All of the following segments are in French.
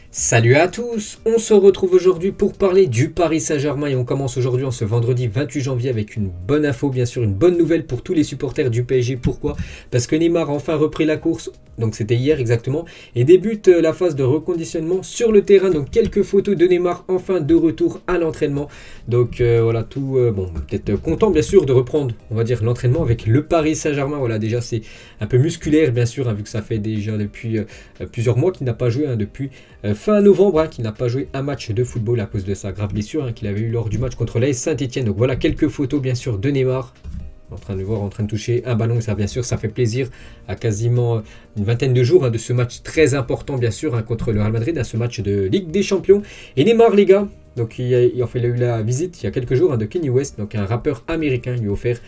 Salut à tous, on se retrouve aujourd'hui pour parler du Paris Saint-Germain et on commence aujourd'hui en ce vendredi 28 janvier avec une bonne info, bien sûr une bonne nouvelle pour tous les supporters du PSG. Pourquoi? Parce que Neymar a enfin repris la course, donc c'était hier exactement, et débute la phase de reconditionnement sur le terrain. Donc quelques photos de Neymar enfin de retour à l'entraînement. Donc voilà tout, bon peut-être content bien sûr de reprendre, on va dire l'entraînement avec le Paris Saint-Germain. Voilà déjà c'est un peu musculaire bien sûr, vu que ça fait déjà depuis plusieurs mois qu'il n'a pas joué, depuis fin novembre, qu'il n'a pas joué un match de football à cause de sa grave blessure qu'il avait eu lors du match contre l'AS Saint-Etienne. Donc voilà quelques photos bien sûr de Neymar en train de voir, en train de toucher un ballon, et ça bien sûr ça fait plaisir à quasiment une vingtaine de jours de ce match très important bien sûr contre le Real Madrid, ce match de Ligue des Champions. Et Neymar les gars, donc il a eu la visite il y a quelques jours de Kanye West, donc un rappeur américain lui a offert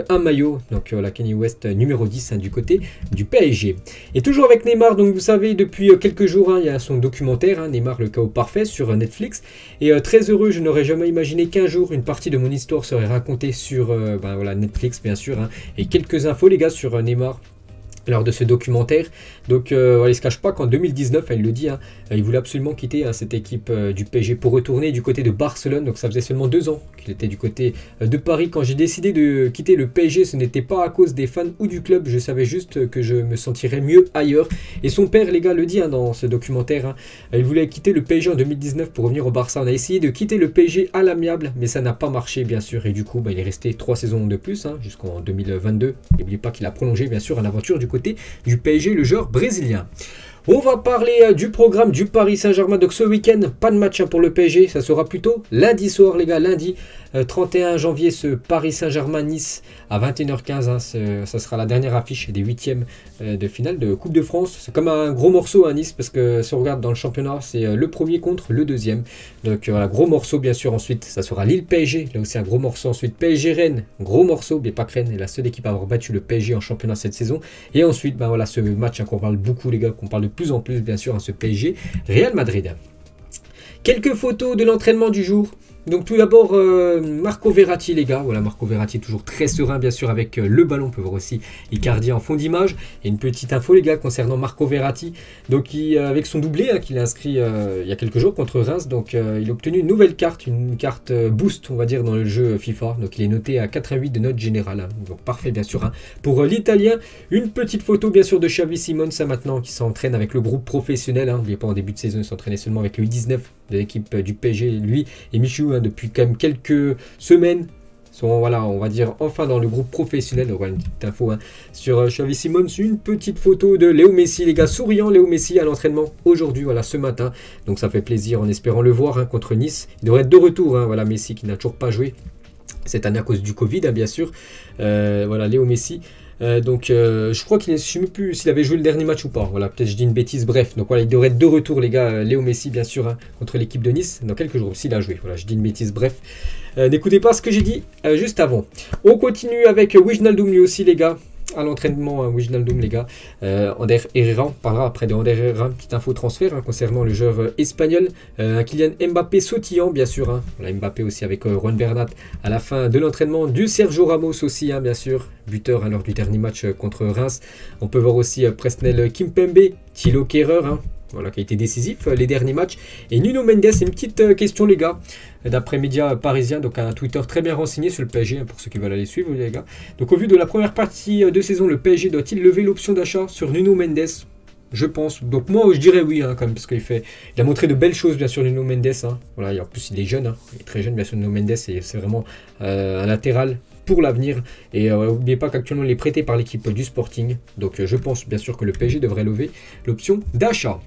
un maillot, donc voilà Kanye West numéro 10 du côté du PSG. Et toujours avec Neymar, donc vous savez depuis quelques jours il y a son documentaire Neymar le chaos parfait sur Netflix, et très heureux, je n'aurais jamais imaginé qu'un jour une partie de mon histoire serait racontée sur voilà, Netflix bien sûr, et quelques infos les gars sur Neymar lors de ce documentaire. Donc il ne se cache pas qu'en 2019, il le dit, il voulait absolument quitter cette équipe du PSG pour retourner du côté de Barcelone. Donc ça faisait seulement 2 ans qu'il était du côté de Paris. Quand j'ai décidé de quitter le PSG, ce n'était pas à cause des fans ou du club, je savais juste que je me sentirais mieux ailleurs. Et son père, les gars, le dit dans ce documentaire, il voulait quitter le PSG en 2019 pour revenir au Barça. On a essayé de quitter le PSG à l'amiable, mais ça n'a pas marché bien sûr. Et du coup, il est resté 3 saisons de plus, jusqu'en 2022. N'oubliez pas qu'il a prolongé bien sûr l'aventure du côté du PSG, le joueur brésilien. On va parler du programme du Paris Saint-Germain. Donc ce week-end, pas de match pour le PSG, ça sera plutôt lundi soir les gars, lundi 31 janvier, ce Paris Saint-Germain-Nice à 21h15. Ça sera la dernière affiche des 8e de finale de Coupe de France. C'est comme un gros morceau à Nice, parce que si on regarde dans le championnat, c'est le premier contre le deuxième. Donc voilà, gros morceau bien sûr. Ensuite, ça sera Lille-PSG, là aussi un gros morceau. Ensuite, PSG-Rennes, gros morceau, mais pas que Rennes est la seule équipe à avoir battu le PSG en championnat cette saison. Et ensuite, voilà ce match qu'on parle beaucoup les gars, qu'on parle de plus en plus bien sûr, ce PSG Real Madrid. Quelques photos de l'entraînement du jour. Donc tout d'abord Marco Verratti les gars, voilà Marco Verratti toujours très serein bien sûr avec le ballon. On peut voir aussi Icardi en fond d'image. Et une petite info les gars concernant Marco Verratti, donc avec son doublé qu'il a inscrit il y a quelques jours contre Reims, donc il a obtenu une nouvelle carte, une carte boost on va dire dans le jeu FIFA. Donc il est noté à 88 de note générale, donc parfait bien sûr pour l'italien. Une petite photo bien sûr de Xavi Simons maintenant qui s'entraîne avec le groupe professionnel. N'oubliez pas en début de saison il s'entraînait seulement avec le U19 de l'équipe du PSG, lui et Michou depuis quand même quelques semaines sont, voilà, on va dire enfin dans le groupe professionnel. Donc voilà une petite info sur Xavi Simons. Une petite photo de Léo Messi les gars, souriant Léo Messi à l'entraînement aujourd'hui, voilà ce matin, donc ça fait plaisir en espérant le voir contre Nice. Il devrait être de retour, voilà Messi qui n'a toujours pas joué cette année à cause du Covid bien sûr. Voilà Léo Messi. Je crois qu'il ne sais même plus s'il avait joué le dernier match ou pas. Voilà, peut-être je dis une bêtise, bref. Donc voilà, il devrait être de retour les gars, Léo Messi bien sûr, contre l'équipe de Nice dans quelques jours s'il a joué. Voilà, je dis une bêtise, bref. N'écoutez pas ce que j'ai dit juste avant. On continue avec Wijnaldum lui aussi les gars. À l'entraînement, Wijnaldum les gars, Ander Herrera, on parlera après de Ander Herrera, petite info transfert concernant le joueur espagnol, Kylian Mbappé sautillant bien sûr, voilà, Mbappé aussi avec Juan Bernat à la fin de l'entraînement, du Sergio Ramos aussi bien sûr, buteur lors du dernier match contre Reims. On peut voir aussi Presnel Kimpembe, Thilo Kehrer, voilà, qui a été décisif les derniers matchs. Et Nuno Mendes, une petite question les gars, d'après médias parisiens, donc un Twitter très bien renseigné sur le PSG, pour ceux qui veulent aller suivre les gars. Donc au vu de la première partie de saison, le PSG doit-il lever l'option d'achat sur Nuno Mendes? Je pense. Donc moi je dirais oui quand même, parce qu'il a montré de belles choses bien sûr Nuno Mendes. Voilà, et en plus il est jeune, il est très jeune bien sûr Nuno Mendes, et c'est vraiment un latéral pour l'avenir. Et n'oubliez pas qu'actuellement il est prêté par l'équipe du Sporting. Donc je pense bien sûr que le PSG devrait lever l'option d'achat.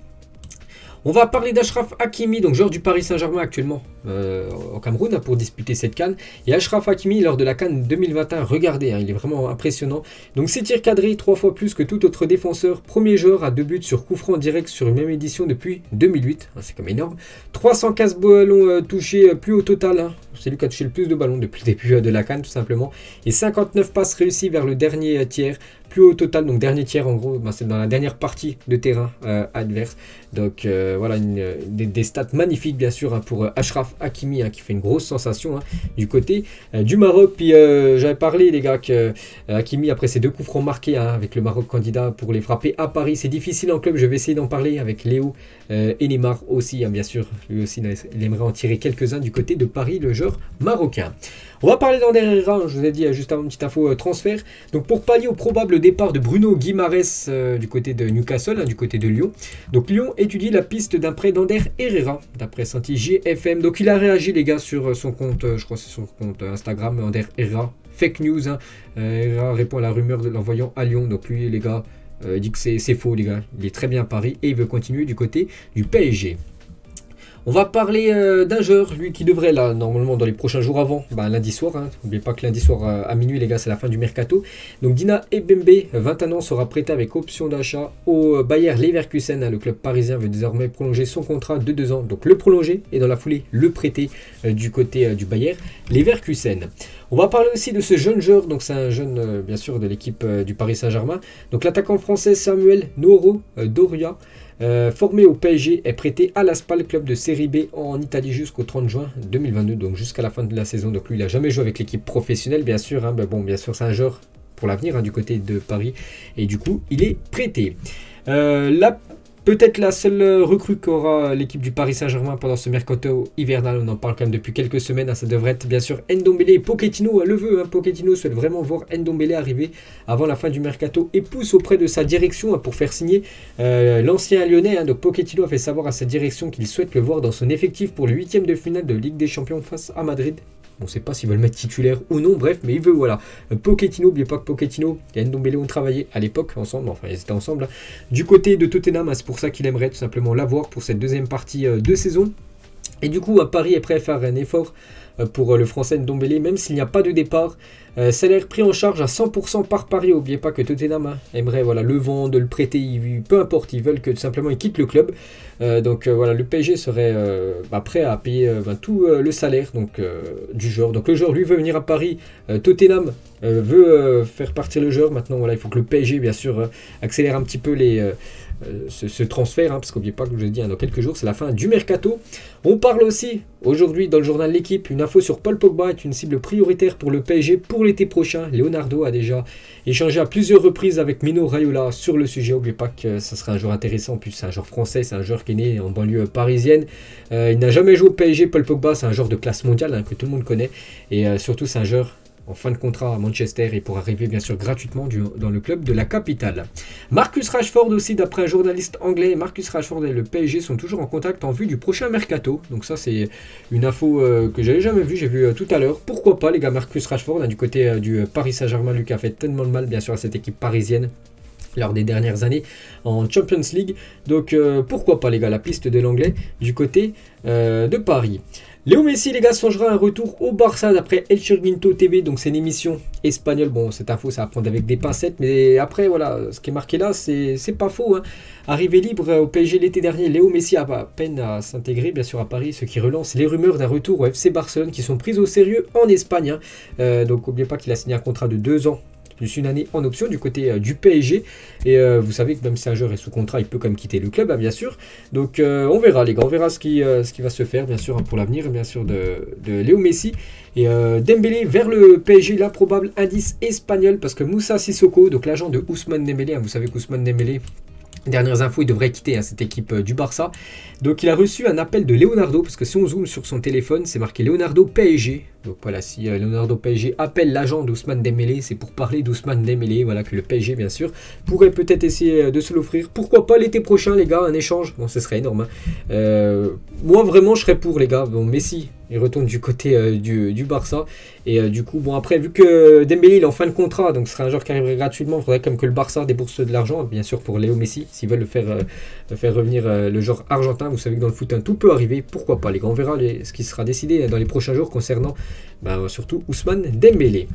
On va parler d'Achraf Hakimi, donc joueur du Paris Saint-Germain actuellement au Cameroun pour disputer cette CAN. Et Achraf Hakimi lors de la CAN 2021, regardez, il est vraiment impressionnant. Donc 6 tirs cadrés, 3 fois plus que tout autre défenseur. Premier joueur à 2 buts sur coup franc direct sur une même édition depuis 2008. C'est comme énorme. 315 ballons touchés plus au total. C'est lui qui a touché le plus de ballons depuis le début de la CAN tout simplement. Et 59 passes réussies vers le dernier tiers. plus haut total, donc dernier tiers en gros, c'est dans la dernière partie de terrain adverse. Donc voilà, des stats magnifiques bien sûr hein, pour Achraf Hakimi qui fait une grosse sensation du côté du Maroc. Puis j'avais parlé les gars que Hakimi après ses 2 coups francs marqués avec le Maroc candidat pour les frapper à Paris, c'est difficile en club, je vais essayer d'en parler avec Léo et Neymar aussi bien sûr, lui aussi il aimerait en tirer quelques-uns du côté de Paris, le joueur marocain. On va parler d'Ander Herrera, je vous ai dit juste avant une petite info transfert. Donc pour pallier au probable départ de Bruno Guimaraes du côté de Newcastle, du côté de Lyon. Donc Lyon étudie la piste d'un prêt d'Ander Herrera, d'après Saint-GFM. Donc il a réagi les gars sur son compte, je crois que c'est son compte Instagram, Ander Herrera, fake news. Herrera répond à la rumeur de l'envoyant à Lyon. Donc lui les gars, il dit que c'est faux les gars. Il est très bien à Paris et il veut continuer du côté du PSG. On va parler d'un joueur, lui qui devrait là, normalement dans les prochains jours avant, lundi soir, n'oubliez pas que lundi soir à minuit les gars c'est la fin du mercato. Donc Dina Ebembe, 21 ans, sera prêté avec option d'achat au Bayer Leverkusen. Le club parisien veut désormais prolonger son contrat de 2 ans, donc le prolonger et dans la foulée le prêter du côté du Bayer Leverkusen. On va parler aussi de ce jeune joueur, donc c'est un jeune bien sûr de l'équipe du Paris Saint-Germain. Donc l'attaquant français Samuel Noro Doria, formé au PSG, est prêté à l'Aspal, club de Série B en Italie jusqu'au 30 juin 2022, donc jusqu'à la fin de la saison. Donc lui il n'a jamais joué avec l'équipe professionnelle bien sûr, bien sûr c'est un joueur pour l'avenir du côté de Paris et du coup il est prêté. Peut-être la seule recrue qu'aura l'équipe du Paris Saint-Germain pendant ce mercato hivernal, on en parle quand même depuis quelques semaines, ça devrait être bien sûr Ndombélé et Pochettino le veut, Pochettino souhaite vraiment voir Ndombélé arriver avant la fin du mercato et pousse auprès de sa direction pour faire signer l'ancien lyonnais. Donc Pochettino a fait savoir à sa direction qu'il souhaite le voir dans son effectif pour le 8e de finale de Ligue des Champions face à Madrid. On ne sait pas s'ils veulent le mettre titulaire ou non, bref, mais il veut, voilà. Pochettino, n'oubliez pas que Pochettino et Ndombélé ont travaillé à l'époque ensemble, enfin ils étaient ensemble. Du côté de Tottenham, c'est pour ça qu'il aimerait tout simplement l'avoir pour cette deuxième partie de saison. Et du coup, Paris est prêt à faire un effort pour le français Ndombélé, même s'il n'y a pas de départ. Salaire pris en charge à 100% par Paris. N'oubliez pas que Tottenham aimerait le vendre, le prêter, peu importe, ils veulent que tout simplement il quitte le club. Donc le PSG serait prêt à payer tout le salaire du joueur. Donc le joueur lui veut venir à Paris, Tottenham veut faire partir le joueur. Maintenant il faut que le PSG bien sûr accélère un petit peu ce transfert, parce qu'oubliez pas que je vous ai dit dans quelques jours c'est la fin du mercato. On parle aussi aujourd'hui dans le journal L'équipe, une info sur Paul Pogba est une cible prioritaire pour le PSG pour l'été prochain. Leonardo a déjà échangé à plusieurs reprises avec Mino Raiola sur le sujet. N'oubliez pas que ça serait un joueur intéressant, en plus c'est un joueur français, c'est un joueur qui est né en banlieue parisienne. Il n'a jamais joué au PSG, Paul Pogba, c'est un joueur de classe mondiale que tout le monde connaît et surtout c'est un joueur en fin de contrat à Manchester et pour arriver bien sûr gratuitement dans le club de la capitale. Marcus Rashford aussi, d'après un journaliste anglais, Marcus Rashford et le PSG sont toujours en contact en vue du prochain mercato. Donc ça c'est une info que j'avais jamais vue, j'ai vu tout à l'heure. Pourquoi pas les gars, Marcus Rashford du côté du Paris Saint-Germain, lui qui a fait tellement de mal bien sûr à cette équipe parisienne lors des dernières années en Champions League. Donc pourquoi pas les gars, la piste de l'anglais du côté de Paris. Léo Messi les gars songera un retour au Barça d'après El Chiringuito TV, donc c'est une émission espagnole. Bon cette info ça va prendre avec des pincettes, mais après voilà, ce qui est marqué là c'est pas faux. Arrivé libre au PSG l'été dernier, Léo Messi a à peine à s'intégrer bien sûr à Paris, ce qui relance les rumeurs d'un retour au FC Barcelone qui sont prises au sérieux en Espagne. Donc n'oubliez pas qu'il a signé un contrat de 2 ans. Plus une année en option du côté du PSG. Et vous savez que même si un joueur est sous contrat, il peut quand même quitter le club, bien sûr. Donc on verra les gars, on verra ce qui va se faire bien sûr pour l'avenir bien sûr de Léo Messi. Et Dembélé vers le PSG, là probable indice espagnol parce que Moussa Sissoko, donc l'agent de Ousmane Dembélé, vous savez qu'Ousmane Dembélé, dernières infos, il devrait quitter cette équipe du Barça. Donc il a reçu un appel de Leonardo, parce que si on zoome sur son téléphone, c'est marqué Leonardo PSG. Donc voilà, si Leonardo PSG appelle l'agent d'Ousmane Dembélé, c'est pour parler d'Ousmane Dembélé. Voilà que le PSG, bien sûr, pourrait peut-être essayer de se l'offrir. Pourquoi pas l'été prochain, les gars, un échange. Bon, ce serait énorme. Moi, vraiment, je serais pour, les gars. Bon, Messi, il retourne du côté du Barça. Et du coup, bon, après, vu que Dembélé, il est en fin de contrat, donc ce serait un joueur qui arriverait gratuitement, il faudrait quand même que le Barça débourse de l'argent, bien sûr, pour Léo Messi, s'ils veulent faire revenir le joueur argentin. Vous savez que dans le foot, tout peut arriver. Pourquoi pas, les gars, on verra ce qui sera décidé dans les prochains jours concernant surtout Ousmane Dembélé.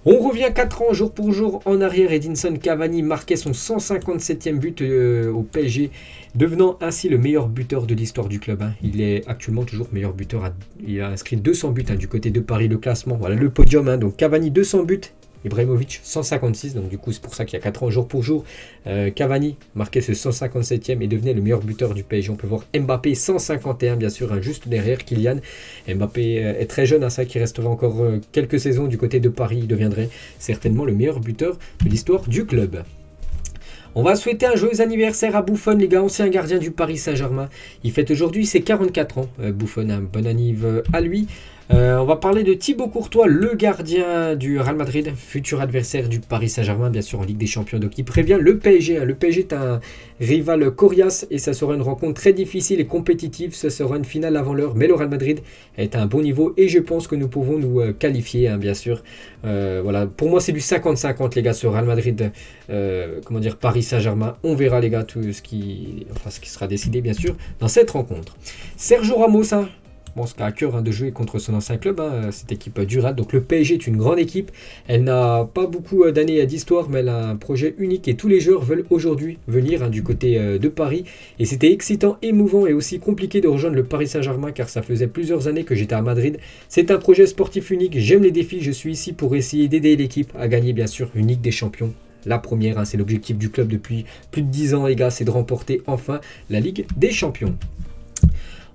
On revient 4 ans jour pour jour en arrière. Edinson Cavani marquait son 157e but au PSG, devenant ainsi le meilleur buteur de l'histoire du club. Il est actuellement toujours meilleur buteur. Il a inscrit 200 buts du côté de Paris, le classement. Voilà le podium. Donc Cavani 200 buts Ibrahimovic 156, donc du coup c'est pour ça qu'il y a 4 ans jour pour jour. Cavani marquait ce 157e et devenait le meilleur buteur du PSG. On peut voir Mbappé 151 bien sûr, juste derrière Kylian. Mbappé est très jeune, ça qui restera encore quelques saisons du côté de Paris. Il deviendrait certainement le meilleur buteur de l'histoire du club. On va souhaiter un joyeux anniversaire à Buffon, les gars, ancien gardien du Paris Saint-Germain. Il fête aujourd'hui ses 44 ans. Buffon, un bon anniversaire à lui. On va parler de Thibaut Courtois, le gardien du Real Madrid, futur adversaire du Paris Saint-Germain, bien sûr en Ligue des Champions. Donc il prévient le PSG. Le PSG est un rival coriace et ça sera une rencontre très difficile et compétitive. Ce sera une finale avant l'heure, mais le Real Madrid est à un bon niveau et je pense que nous pouvons nous qualifier, bien sûr. Voilà, pour moi c'est du 50-50 les gars, ce Real Madrid, Paris Saint-Germain. On verra les gars tout ce qui sera décidé bien sûr dans cette rencontre. Sergio Ramos, bon, ce qui a à cœur de jouer contre son ancien club, cette équipe du Real. Donc le PSG est une grande équipe. Elle n'a pas beaucoup d'années d'histoire, mais elle a un projet unique et tous les joueurs veulent aujourd'hui venir du côté de Paris. Et c'était excitant, émouvant et aussi compliqué de rejoindre le Paris Saint-Germain car ça faisait plusieurs années que j'étais à Madrid. C'est un projet sportif unique. J'aime les défis. Je suis ici pour essayer d'aider l'équipe à gagner bien sûr une Ligue des Champions. La première, c'est l'objectif du club depuis plus de 10 ans les gars, c'est de remporter enfin la Ligue des Champions.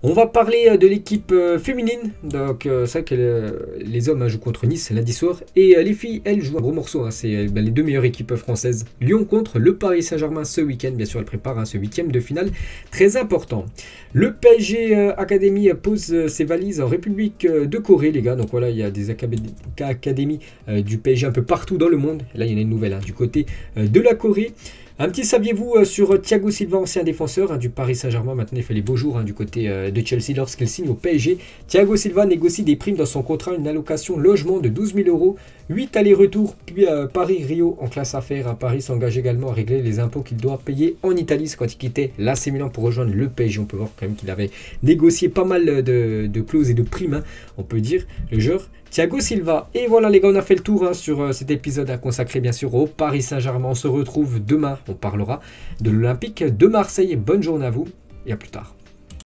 On va parler de l'équipe féminine. Donc, c'est vrai que les hommes jouent contre Nice lundi soir. Et les filles, elles jouent un gros morceau. C'est les deux meilleures équipes françaises. Lyon contre le Paris Saint-Germain ce week-end. Bien sûr, elles préparent ce 8e de finale très important. Le PSG Academy pose ses valises en République de Corée, les gars. Donc voilà, il y a des académies du PSG un peu partout dans le monde. Là, il y en a une nouvelle du côté de la Corée. Un petit saviez-vous sur Thiago Silva, ancien défenseur du Paris Saint-Germain. Maintenant, il fait les beaux jours du côté de Chelsea lorsqu'il signe au PSG. Thiago Silva négocie des primes dans son contrat, une allocation logement de 12 000 €, 8 allers-retours, puis Paris-Rio en classe affaires. Paris s'engage également à régler les impôts qu'il doit payer en Italie. C'est quand il quittait l'AC Milan pour rejoindre le PSG. On peut voir quand même qu'il avait négocié pas mal de clauses et de primes, on peut dire, le joueur Thiago Silva. Et voilà les gars, on a fait le tour sur cet épisode consacré bien sûr au Paris Saint-Germain. On se retrouve demain, on parlera de l'Olympique de Marseille. Bonne journée à vous et à plus tard.